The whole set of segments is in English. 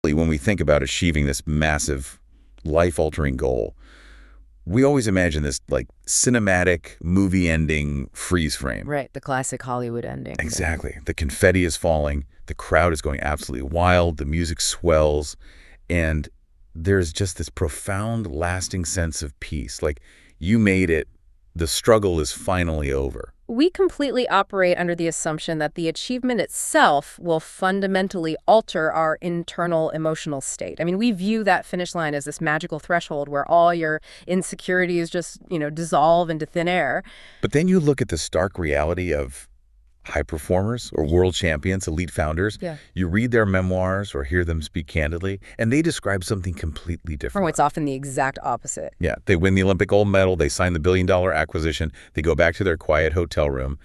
When we think about achieving this massive, life-altering goal, we always imagine this like cinematic, movie-ending freeze frame. Right, the classic Hollywood ending. Exactly. The confetti is falling, the crowd is going absolutely wild, the music swells, and there's just this profound, lasting sense of peace. Like, you made it, the struggle is finally over. We completely operate under the assumption that the achievement itself will fundamentally alter our internal emotional state. I mean, we view that finish line as this magical threshold where all your insecurities just, dissolve into thin air. But then you look at the stark reality of high performers or world champions, elite founders. Yeah. You read their memoirs or hear them speak candidly, and they describe something completely different. Or it's often the exact opposite. Yeah, they win the Olympic gold medal, they sign the billion-dollar acquisition, they go back to their quiet hotel room,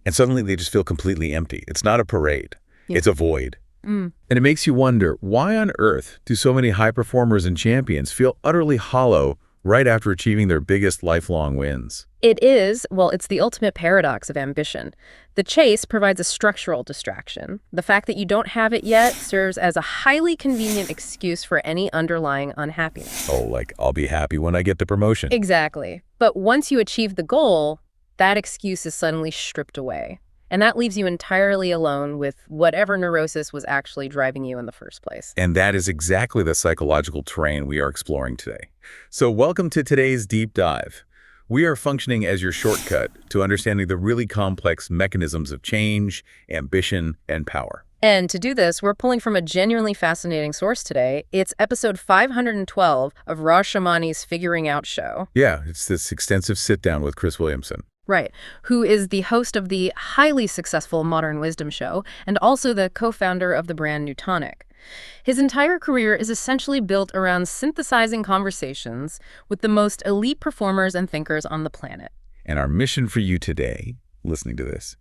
and suddenly they just feel completely empty. It's not a parade. Yeah. It's a void. And it makes you wonder, why on earth do so many high performers and champions feel utterly hollow right after achieving their biggest lifelong wins? It's the ultimate paradox of ambition. The chase provides a structural distraction. The fact that you don't have it yet serves as a highly convenient excuse for any underlying unhappiness. Oh, like, I'll be happy when I get the promotion. Exactly. But once you achieve the goal, that excuse is suddenly stripped away. And that leaves you entirely alone with whatever neurosis was actually driving you in the first place. And that is exactly the psychological terrain we are exploring today. So welcome to today's deep dive. We are functioning as your shortcut to understanding the really complex mechanisms of change, ambition, and power. And to do this, we're pulling from a genuinely fascinating source today. It's episode 512 of Raj Shamani's Figuring Out show. Yeah, it's this extensive sit-down with Chris Williamson. Right, who is the host of the highly successful Modern Wisdom show and also the co-founder of the brand Newtonic. His entire career is essentially built around synthesizing conversations with the most elite performers and thinkers on the planet. And our mission for you today, listening to this,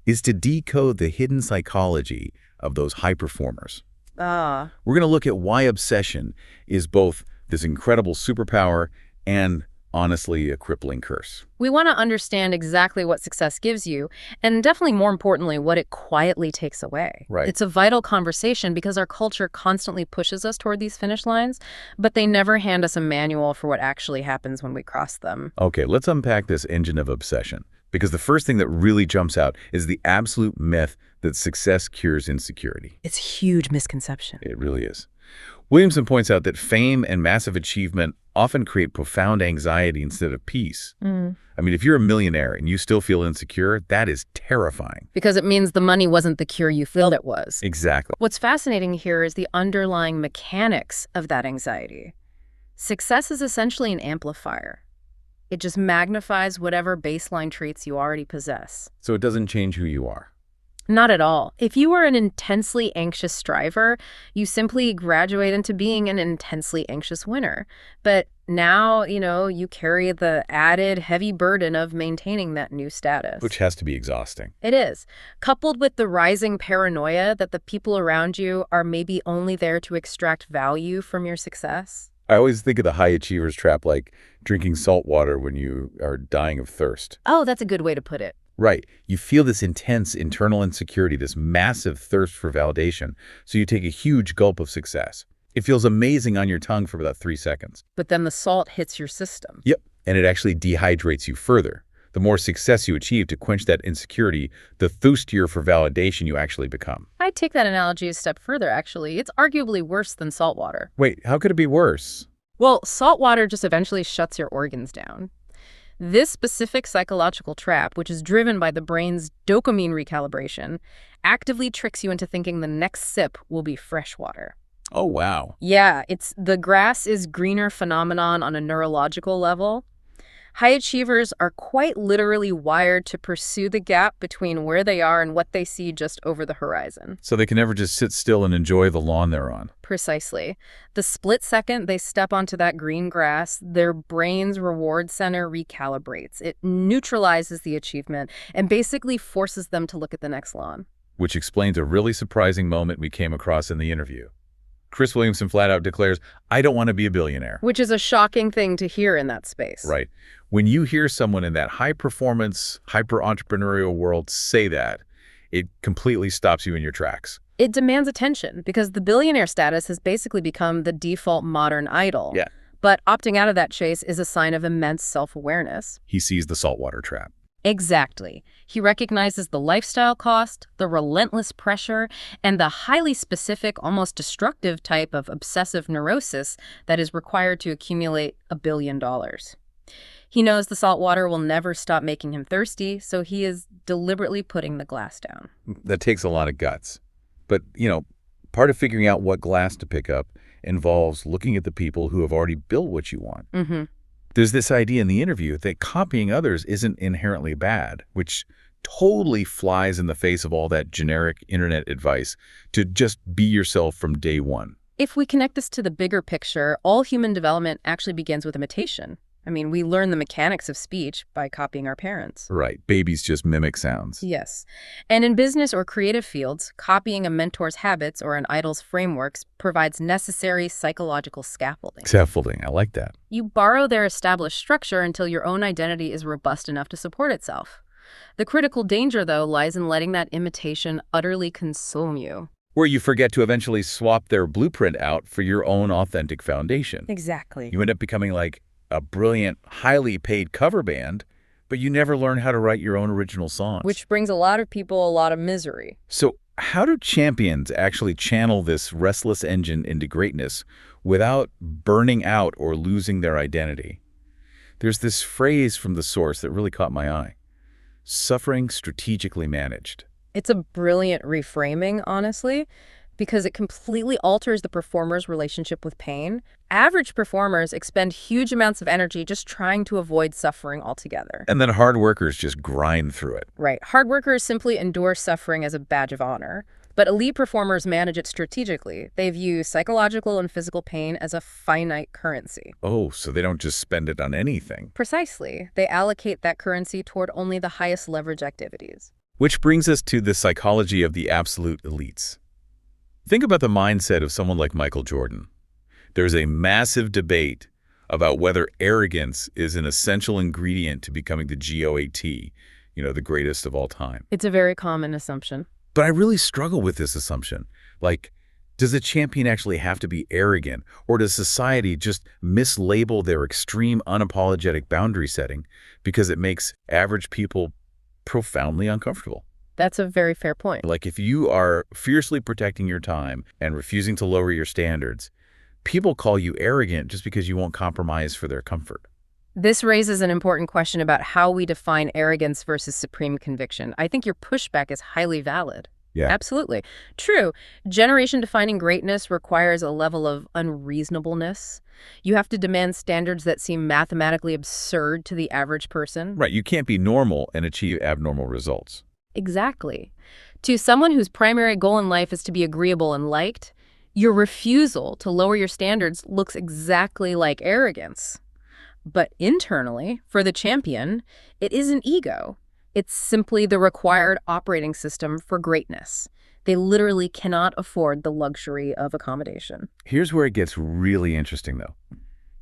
is to decode the hidden psychology of those high performers. We're going to look at why obsession is both this incredible superpower and honestly a crippling curse. We want to understand exactly what success gives you, and definitely more importantly, what it quietly takes away. Right. It's a vital conversation because our culture constantly pushes us toward these finish lines, but they never hand us a manual for what actually happens when we cross them. Okay, let's unpack this engine of obsession, because the first thing that really jumps out is the absolute myth that success cures insecurity. It's a huge misconception. It really is. Williamson points out that fame and massive achievement often create profound anxiety instead of peace. I mean, if you're a millionaire and you still feel insecure, that is terrifying. Because it means the money wasn't the cure you felt it was. Exactly. What's fascinating here is the underlying mechanics of that anxiety. Success is essentially an amplifier. It just magnifies whatever baseline traits you already possess. So it doesn't change who you are. Not at all. If you were an intensely anxious striver, you simply graduate into being an intensely anxious winner. But now, you carry the added heavy burden of maintaining that new status. Which has to be exhausting. It is. Coupled with the rising paranoia that the people around you are maybe only there to extract value from your success. I always think of the high achievers trap like drinking salt water when you are dying of thirst. Oh, that's a good way to put it. Right. You feel this intense internal insecurity, this massive thirst for validation, so you take a huge gulp of success. It feels amazing on your tongue for about 3 seconds. But then the salt hits your system. Yep. And it actually dehydrates you further. The more success you achieve to quench that insecurity, the thirstier for validation you actually become. I'd take that analogy a step further, actually. It's arguably worse than salt water. Wait, how could it be worse? Well, salt water just eventually shuts your organs down. This specific psychological trap, which is driven by the brain's dopamine recalibration, actively tricks you into thinking the next sip will be fresh water. Oh, wow. Yeah, it's the grass is greener phenomenon on a neurological level. High achievers are quite literally wired to pursue the gap between where they are and what they see just over the horizon. So they can never just sit still and enjoy the lawn they're on. Precisely. The split second they step onto that green grass, their brain's reward center recalibrates. It neutralizes the achievement and basically forces them to look at the next lawn. Which explains a really surprising moment we came across in the interview. Chris Williamson flat out declares, "I don't want to be a billionaire." Which is a shocking thing to hear in that space. Right. When you hear someone in that high-performance, hyper-entrepreneurial world say that, it completely stops you in your tracks. It demands attention because the billionaire status has basically become the default modern idol. Yeah. But opting out of that chase is a sign of immense self-awareness. He sees the saltwater trap. Exactly. He recognizes the lifestyle cost, the relentless pressure, and the highly specific, almost destructive type of obsessive neurosis that is required to accumulate $1 billion. He knows the salt water will never stop making him thirsty, so he is deliberately putting the glass down. That takes a lot of guts. But, part of figuring out what glass to pick up involves looking at the people who have already built what you want. Mm-hmm. There's this idea in the interview that copying others isn't inherently bad, which totally flies in the face of all that generic internet advice to just be yourself from day one. If we connect this to the bigger picture, all human development actually begins with imitation. I mean, we learn the mechanics of speech by copying our parents. Right. Babies just mimic sounds. Yes. And in business or creative fields, copying a mentor's habits or an idol's frameworks provides necessary psychological scaffolding. Scaffolding. I like that. You borrow their established structure until your own identity is robust enough to support itself. The critical danger, though, lies in letting that imitation utterly consume you. Where you forget to eventually swap their blueprint out for your own authentic foundation. Exactly. You end up becoming like a brilliant, highly paid cover band, but you never learn how to write your own original songs. Which brings a lot of people a lot of misery. So how do champions actually channel this restless engine into greatness without burning out or losing their identity? There's this phrase from the source that really caught my eye. Suffering strategically managed. It's a brilliant reframing, honestly, because it completely alters the performer's relationship with pain. Average performers expend huge amounts of energy just trying to avoid suffering altogether. And then hard workers just grind through it. Right. Hard workers simply endure suffering as a badge of honor. But elite performers manage it strategically. They view psychological and physical pain as a finite currency. Oh, so they don't just spend it on anything. Precisely. They allocate that currency toward only the highest leverage activities. Which brings us to the psychology of the absolute elites. Think about the mindset of someone like Michael Jordan. There's a massive debate about whether arrogance is an essential ingredient to becoming the GOAT, the greatest of all time. It's a very common assumption. But I really struggle with this assumption. Like, does a champion actually have to be arrogant, or does society just mislabel their extreme unapologetic boundary setting because it makes average people profoundly uncomfortable? That's a very fair point. Like, if you are fiercely protecting your time and refusing to lower your standards, people call you arrogant just because you won't compromise for their comfort. This raises an important question about how we define arrogance versus supreme conviction. I think your pushback is highly valid. Yeah. Absolutely. True. Generation-defining greatness requires a level of unreasonableness. You have to demand standards that seem mathematically absurd to the average person. Right. You can't be normal and achieve abnormal results. Exactly. To someone whose primary goal in life is to be agreeable and liked, your refusal to lower your standards looks exactly like arrogance. But internally, for the champion, it isn't ego. It's simply the required operating system for greatness. They literally cannot afford the luxury of accommodation. Here's where it gets really interesting, though.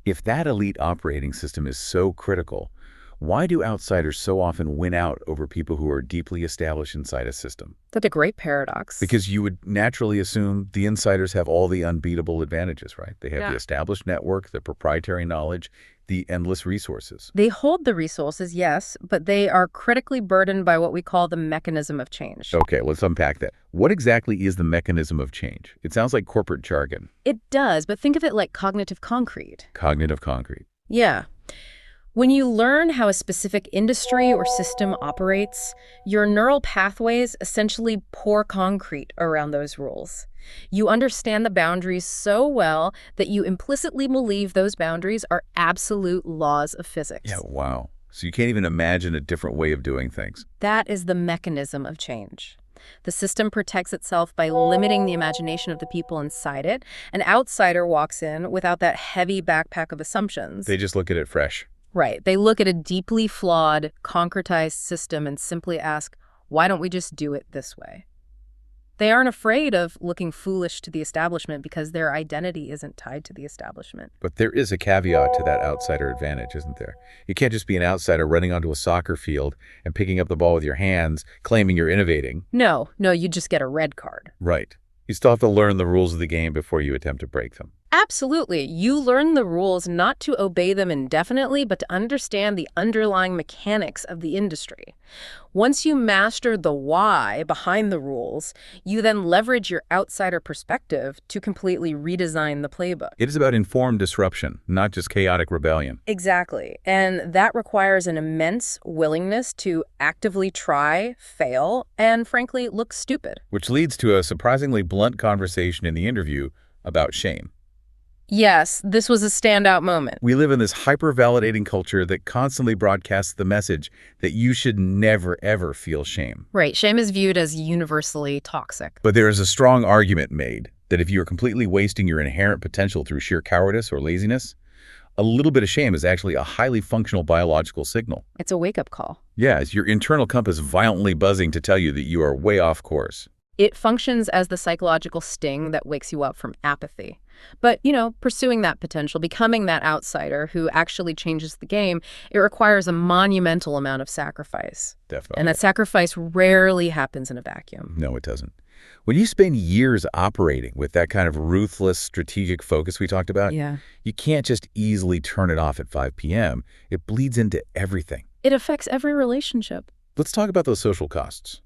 If that elite operating system is so critical, why do outsiders so often win out over people who are deeply established inside a system? That's a great paradox. Because you would naturally assume the insiders have all the unbeatable advantages, right? They have the established network, the proprietary knowledge, the endless resources. They hold the resources, yes, but they are critically burdened by what we call the mechanism of change. Okay, let's unpack that. What exactly is the mechanism of change? It sounds like corporate jargon. It does, but think of it like cognitive concrete. Cognitive concrete. Yeah. When you learn how a specific industry or system operates, your neural pathways essentially pour concrete around those rules. You understand the boundaries so well that you implicitly believe those boundaries are absolute laws of physics. Yeah, wow. So you can't even imagine a different way of doing things. That is the mechanism of change. The system protects itself by limiting the imagination of the people inside it. An outsider walks in without that heavy backpack of assumptions. They just look at it fresh. Right. They look at a deeply flawed, concretized system and simply ask, why don't we just do it this way? They aren't afraid of looking foolish to the establishment because their identity isn't tied to the establishment. But there is a caveat to that outsider advantage, isn't there? You can't just be an outsider running onto a soccer field and picking up the ball with your hands, claiming you're innovating. No, you just get a red card. Right. You still have to learn the rules of the game before you attempt to break them. Absolutely. You learn the rules not to obey them indefinitely, but to understand the underlying mechanics of the industry. Once you master the why behind the rules, you then leverage your outsider perspective to completely redesign the playbook. It is about informed disruption, not just chaotic rebellion. Exactly. And that requires an immense willingness to actively try, fail, and frankly, look stupid. Which leads to a surprisingly blunt conversation in the interview about shame. Yes, this was a standout moment. We live in this hyper-validating culture that constantly broadcasts the message that you should never, ever feel shame. Right. Shame is viewed as universally toxic. But there is a strong argument made that if you are completely wasting your inherent potential through sheer cowardice or laziness, a little bit of shame is actually a highly functional biological signal. It's a wake-up call. Yeah, it's your internal compass violently buzzing to tell you that you are way off course. It functions as the psychological sting that wakes you up from apathy. But, pursuing that potential, becoming that outsider who actually changes the game, it requires a monumental amount of sacrifice. Definitely. And that sacrifice rarely happens in a vacuum. No, it doesn't. When you spend years operating with that kind of ruthless strategic focus we talked about, you can't just easily turn it off at 5 p.m. It bleeds into everything. It affects every relationship. Let's talk about those social costs.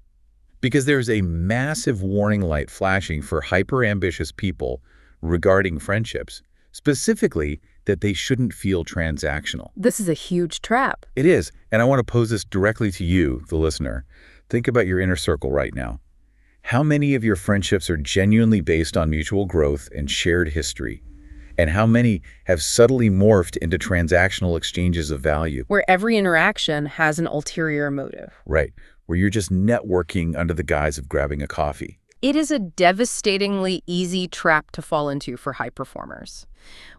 Because there's a massive warning light flashing for hyper-ambitious people regarding friendships, specifically that they shouldn't feel transactional. This is a huge trap. It is, and I want to pose this directly to you, the listener. Think about your inner circle right now. How many of your friendships are genuinely based on mutual growth and shared history? And how many have subtly morphed into transactional exchanges of value? Where every interaction has an ulterior motive. Right, where you're just networking under the guise of grabbing a coffee. It is a devastatingly easy trap to fall into for high performers.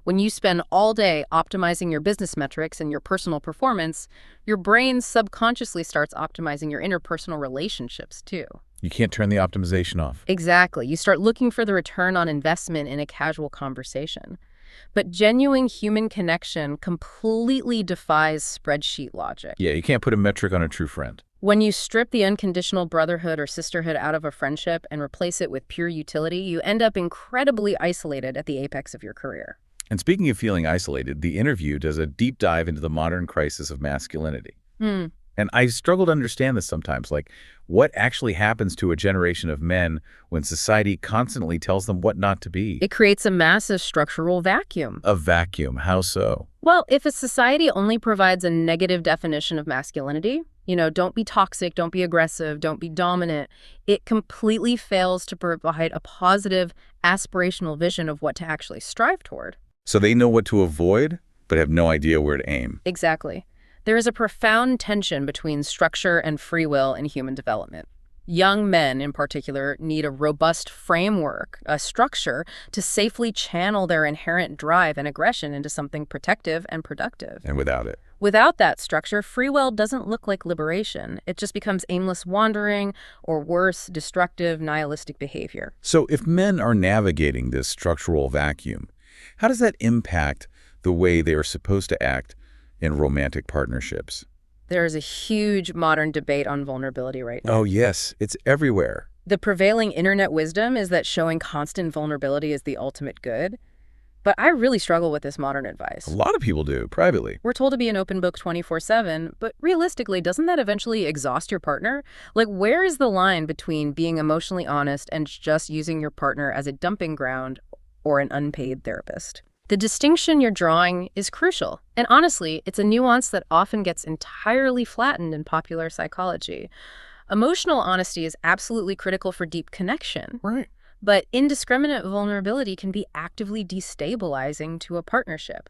When you spend all day optimizing your business metrics and your personal performance, your brain subconsciously starts optimizing your interpersonal relationships too. You can't turn the optimization off. Exactly. You start looking for the return on investment in a casual conversation. But genuine human connection completely defies spreadsheet logic. Yeah, you can't put a metric on a true friend. When you strip the unconditional brotherhood or sisterhood out of a friendship and replace it with pure utility, you end up incredibly isolated at the apex of your career. And speaking of feeling isolated, the interview does a deep dive into the modern crisis of masculinity. And I struggle to understand this sometimes, like what actually happens to a generation of men when society constantly tells them what not to be? It creates a massive structural vacuum. A vacuum, how so? Well, if a society only provides a negative definition of masculinity, don't be toxic, don't be aggressive, don't be dominant, it completely fails to provide a positive, aspirational vision of what to actually strive toward. So they know what to avoid, but have no idea where to aim. Exactly. There is a profound tension between structure and free will in human development. Young men, in particular, need a robust framework, a structure, to safely channel their inherent drive and aggression into something protective and productive. And without it? Without that structure, free will doesn't look like liberation. It just becomes aimless wandering, or worse, destructive, nihilistic behavior. So if men are navigating this structural vacuum, how does that impact the way they are supposed to act in romantic partnerships? There is a huge modern debate on vulnerability right now. Oh, yes. It's everywhere. The prevailing internet wisdom is that showing constant vulnerability is the ultimate good. But I really struggle with this modern advice. A lot of people do, privately. We're told to be an open book 24/7, but realistically, doesn't that eventually exhaust your partner? Like, where is the line between being emotionally honest and just using your partner as a dumping ground or an unpaid therapist? The distinction you're drawing is crucial. And honestly, it's a nuance that often gets entirely flattened in popular psychology. Emotional honesty is absolutely critical for deep connection. Right. But indiscriminate vulnerability can be actively destabilizing to a partnership.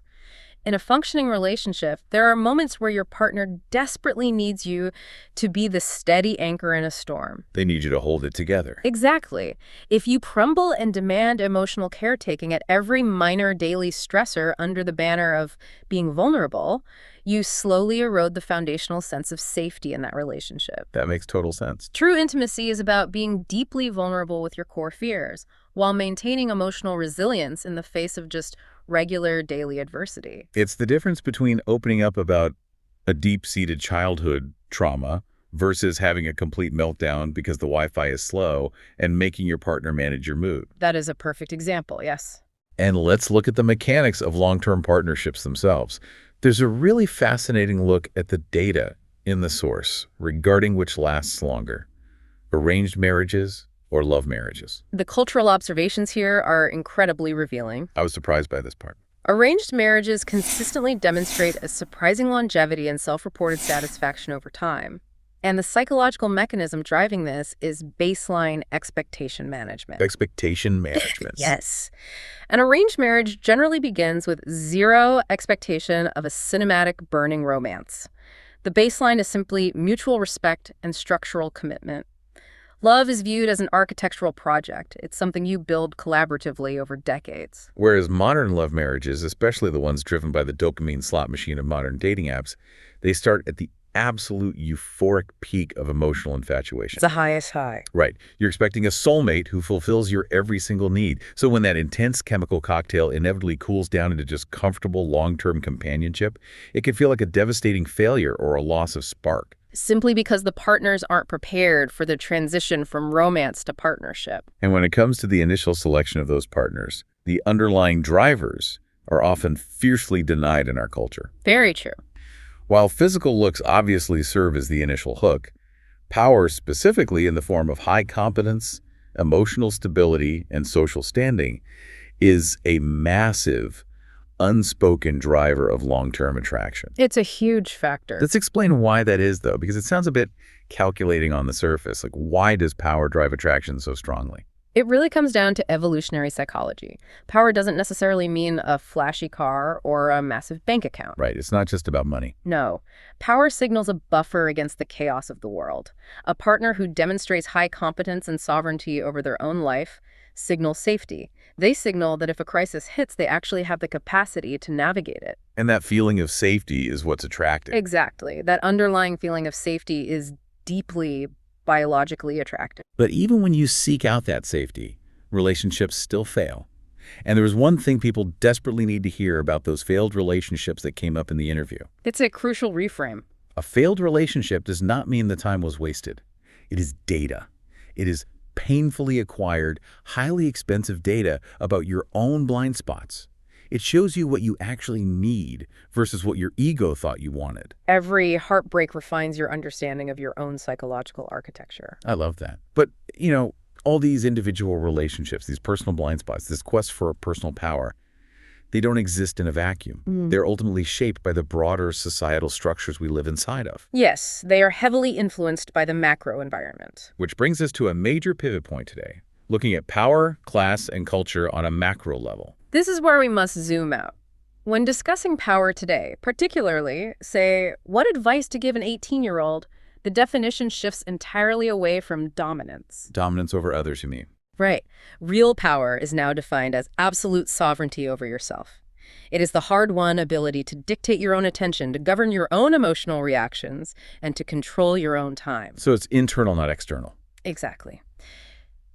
In a functioning relationship, there are moments where your partner desperately needs you to be the steady anchor in a storm. They need you to hold it together. Exactly. If you crumble and demand emotional caretaking at every minor daily stressor under the banner of being vulnerable, you slowly erode the foundational sense of safety in that relationship. That makes total sense. True intimacy is about being deeply vulnerable with your core fears, while maintaining emotional resilience in the face of just regular daily adversity. It's the difference between opening up about a deep-seated childhood trauma versus having a complete meltdown because the Wi-Fi is slow and making your partner manage your mood. That is a perfect example, yes. And let's look at the mechanics of long-term partnerships themselves. There's a really fascinating look at the data in the source regarding which lasts longer, arranged marriages or love marriages. The cultural observations here are incredibly revealing. I was surprised by this part. Arranged marriages consistently demonstrate a surprising longevity and self-reported satisfaction over time. And the psychological mechanism driving this is baseline expectation management. Expectation management. Yes. An arranged marriage generally begins with zero expectation of a cinematic burning romance. The baseline is simply mutual respect and structural commitment. Love is viewed as an architectural project. It's something you build collaboratively over decades. Whereas modern love marriages, especially the ones driven by the dopamine slot machine of modern dating apps, they start at the absolute euphoric peak of emotional infatuation. It's the highest high. Right. You're expecting a soulmate who fulfills your every single need. So when that intense chemical cocktail inevitably cools down into just comfortable long-term companionship, it can feel like a devastating failure or a loss of spark. Simply because the partners aren't prepared for the transition from romance to partnership. And when it comes to the initial selection of those partners, the underlying drivers are often fiercely denied in our culture. Very true. While physical looks obviously serve as the initial hook, power specifically in the form of high competence, emotional stability, and social standing is a massive, unspoken driver of long-term attraction. It's a huge factor. Let's explain why that is, though, because it sounds a bit calculating on the surface. Like, why does power drive attraction so strongly? It really comes down to evolutionary psychology. Power doesn't necessarily mean a flashy car or a massive bank account. Right. It's not just about money. No. Power signals a buffer against the chaos of the world. A partner who demonstrates high competence and sovereignty over their own life signals safety. They signal that if a crisis hits, they actually have the capacity to navigate it. And that feeling of safety is what's attractive. Exactly. That underlying feeling of safety is deeply biologically attractive. But even when you seek out that safety, relationships still fail. And there was one thing people desperately need to hear about those failed relationships that came up in the interview. It's a crucial reframe. A failed relationship does not mean the time was wasted. It is data. It is painfully acquired, highly expensive data about your own blind spots. It shows you what you actually need versus what your ego thought you wanted. Every heartbreak refines your understanding of your own psychological architecture. I love that. But, all these individual relationships, these personal blind spots, this quest for personal power, they don't exist in a vacuum. They're ultimately shaped by the broader societal structures we live inside of. Yes, they are heavily influenced by the macro environment. Which brings us to a major pivot point today, looking at power, class, and culture on a macro level. This is where we must zoom out. When discussing power today, particularly, say, what advice to give an 18-year-old, the definition shifts entirely away from dominance. Dominance over others, you mean? Right. Real power is now defined as absolute sovereignty over yourself. It is the hard-won ability to dictate your own attention, to govern your own emotional reactions, and to control your own time. So it's internal, not external. Exactly.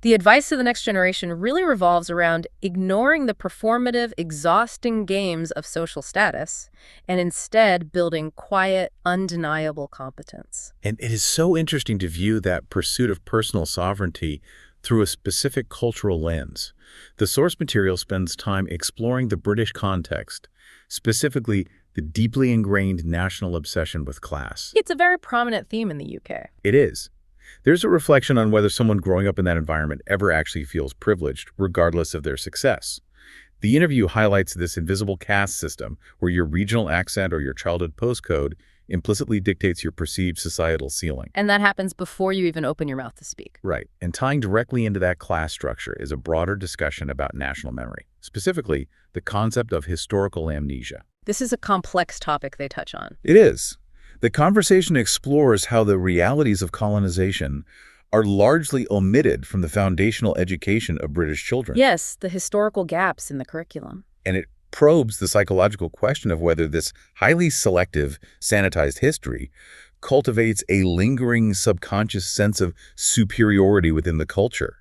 The advice to the next generation really revolves around ignoring the performative, exhausting games of social status and instead building quiet, undeniable competence. And it is so interesting to view that pursuit of personal sovereignty through a specific cultural lens. The source material spends time exploring the British context, specifically the deeply ingrained national obsession with class. It's a very prominent theme in the UK. It is. There's a reflection on whether someone growing up in that environment ever actually feels privileged, regardless of their success. The interview highlights this invisible caste system where your regional accent or your childhood postcode implicitly dictates your perceived societal ceiling. And that happens before you even open your mouth to speak. Right. And tying directly into that class structure is a broader discussion about national memory, specifically the concept of historical amnesia. This is a complex topic they touch on. It is. The conversation explores how the realities of colonization are largely omitted from the foundational education of British children. Yes, the historical gaps in the curriculum. And it probes the psychological question of whether this highly selective, sanitized history cultivates a lingering subconscious sense of superiority within the culture,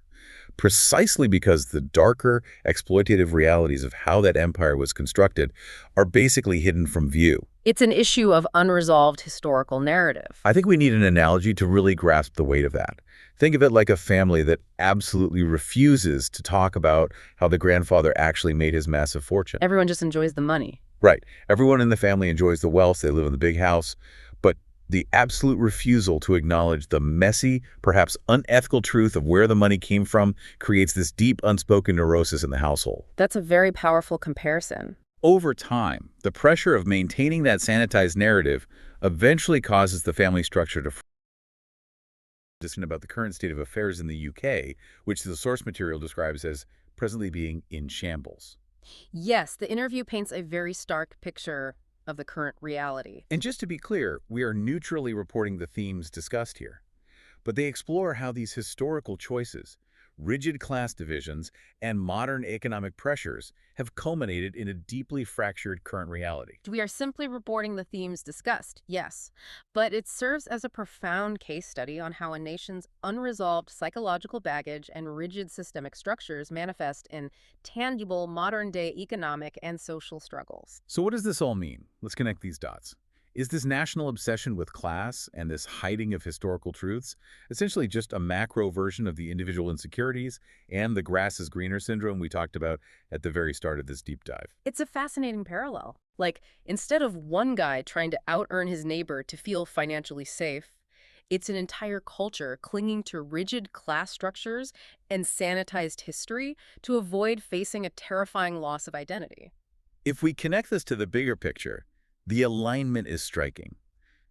precisely because the darker, exploitative realities of how that empire was constructed are basically hidden from view. It's an issue of unresolved historical narrative. I think we need an analogy to really grasp the weight of that. Think of it like a family that absolutely refuses to talk about how the grandfather actually made his massive fortune. Everyone just enjoys the money. Right. Everyone in the family enjoys the wealth. They live in the big house. But the absolute refusal to acknowledge the messy, perhaps unethical truth of where the money came from creates this deep, unspoken neurosis in the household. That's a very powerful comparison. Over time, the pressure of maintaining that sanitized narrative eventually causes the family structure to distant about the current state of affairs in the UK, which the source material describes as presently being in shambles. Yes, the interview paints a very stark picture of the current reality. And just to be clear, we are neutrally reporting the themes discussed here, but they explore how these historical choices, rigid class divisions, and modern economic pressures have culminated in a deeply fractured current reality. We are simply reporting the themes discussed, yes, but it serves as a profound case study on how a nation's unresolved psychological baggage and rigid systemic structures manifest in tangible modern-day economic and social struggles. So what does this all mean? Let's connect these dots. Is this national obsession with class and this hiding of historical truths essentially just a macro version of the individual insecurities and the grass is greener syndrome we talked about at the very start of this deep dive? It's a fascinating parallel. Like, instead of one guy trying to out-earn his neighbor to feel financially safe, it's an entire culture clinging to rigid class structures and sanitized history to avoid facing a terrifying loss of identity. If we connect this to the bigger picture, the alignment is striking.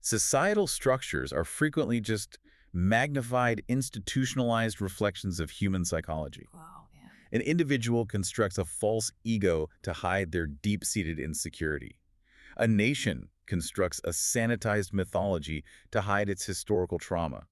Societal structures are frequently just magnified, institutionalized reflections of human psychology. Wow, man. An individual constructs a false ego to hide their deep-seated insecurity. A nation constructs a sanitized mythology to hide its historical trauma.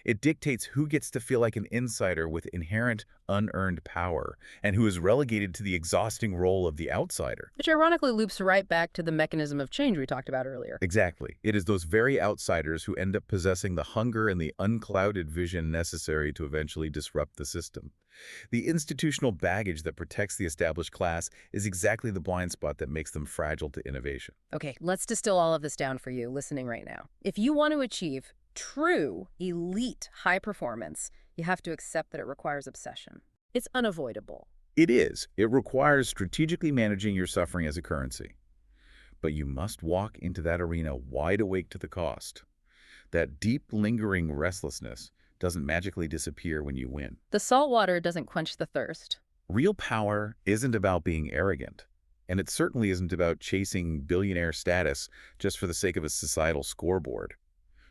It dictates who gets to feel like an insider with inherent unearned power and who is relegated to the exhausting role of the outsider. Which ironically loops right back to the mechanism of change we talked about earlier. Exactly. It is those very outsiders who end up possessing the hunger and the unclouded vision necessary to eventually disrupt the system. The institutional baggage that protects the established class is exactly the blind spot that makes them fragile to innovation. Okay, let's distill all of this down for you listening right now. If you want to achieve true, elite high performance, you have to accept that it requires obsession. It's unavoidable. It is. It requires strategically managing your suffering as a currency. But you must walk into that arena wide awake to the cost. That deep, lingering restlessness doesn't magically disappear when you win. The salt water doesn't quench the thirst. Real power isn't about being arrogant, and it certainly isn't about chasing billionaire status just for the sake of a societal scoreboard.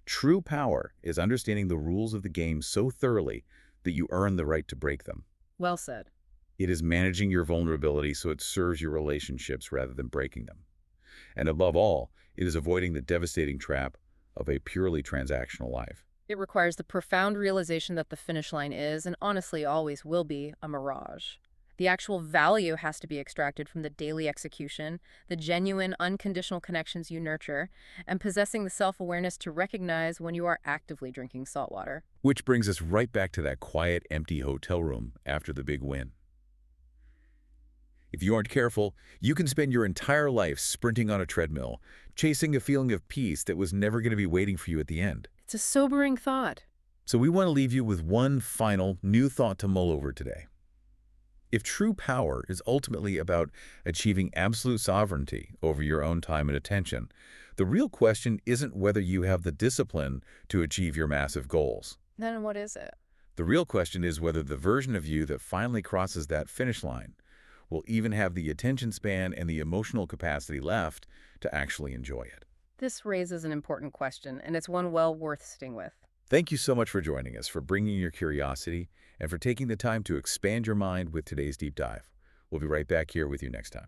True power is understanding the rules of the game so thoroughly that you earn the right to break them. Well said. It is managing your vulnerability so it serves your relationships rather than breaking them. And above all, it is avoiding the devastating trap of a purely transactional life. It requires the profound realization that the finish line is, and honestly always will be, a mirage. The actual value has to be extracted from the daily execution, the genuine, unconditional connections you nurture, and possessing the self-awareness to recognize when you are actively drinking salt water. Which brings us right back to that quiet, empty hotel room after the big win. If you aren't careful, you can spend your entire life sprinting on a treadmill, chasing a feeling of peace that was never going to be waiting for you at the end. It's a sobering thought. So we want to leave you with one final new thought to mull over today. If true power is ultimately about achieving absolute sovereignty over your own time and attention, the real question isn't whether you have the discipline to achieve your massive goals. Then what is it? The real question is whether the version of you that finally crosses that finish line will even have the attention span and the emotional capacity left to actually enjoy it. This raises an important question, and it's one well worth sitting with. Thank you so much for joining us, for bringing your curiosity, and for taking the time to expand your mind with today's deep dive. We'll be right back here with you next time.